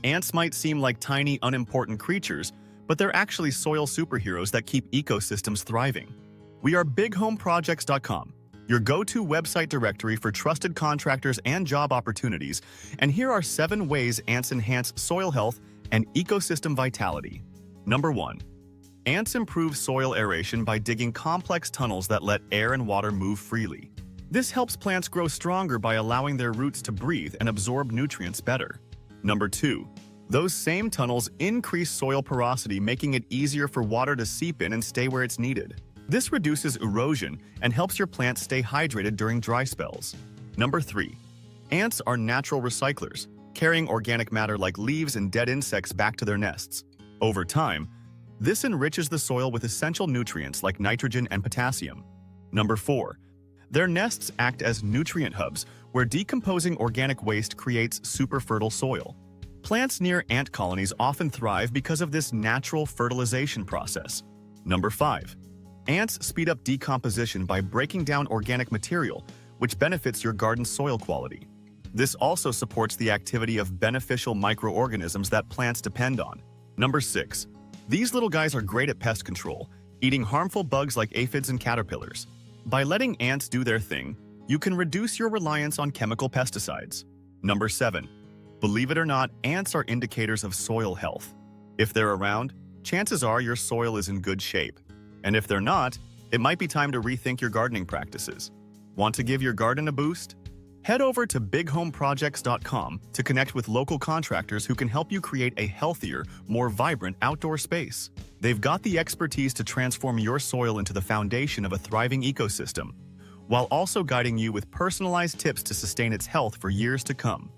Ants might seem like tiny, unimportant creatures, but they're actually soil superheroes that keep ecosystems thriving. We are bighomeprojects.com, your go-to website directory for trusted contractors and job opportunities, and here are 7 ways ants enhance soil health and ecosystem vitality. Number 1. Ants improve soil aeration by digging complex tunnels that let air and water move freely. This helps plants grow stronger by allowing their roots to breathe and absorb nutrients better. Number 2. Those same tunnels increase soil porosity, making it easier for water to seep in and stay where it's needed. This reduces erosion and helps your plants stay hydrated during dry spells. Number 3. Ants are natural recyclers, carrying organic matter like leaves and dead insects back to their nests. Over time, this enriches the soil with essential nutrients like nitrogen and potassium. Number 4. Their nests act as nutrient hubs, where decomposing organic waste creates super fertile soil. Plants near ant colonies often thrive because of this natural fertilization process. Number 5. Ants speed up decomposition by breaking down organic material, which benefits your garden's soil quality. This also supports the activity of beneficial microorganisms that plants depend on. Number 6. These little guys are great at pest control, eating harmful bugs like aphids and caterpillars. By letting ants do their thing, you can reduce your reliance on chemical pesticides. Number 7. Believe it or not, ants are indicators of soil health. If they're around, chances are your soil is in good shape. And if they're not, it might be time to rethink your gardening practices. Want to give your garden a boost? Head over to bighomeprojects.com to connect with local contractors who can help you create a healthier, more vibrant outdoor space. They've got the expertise to transform your soil into the foundation of a thriving ecosystem, while also guiding you with personalized tips to sustain its health for years to come.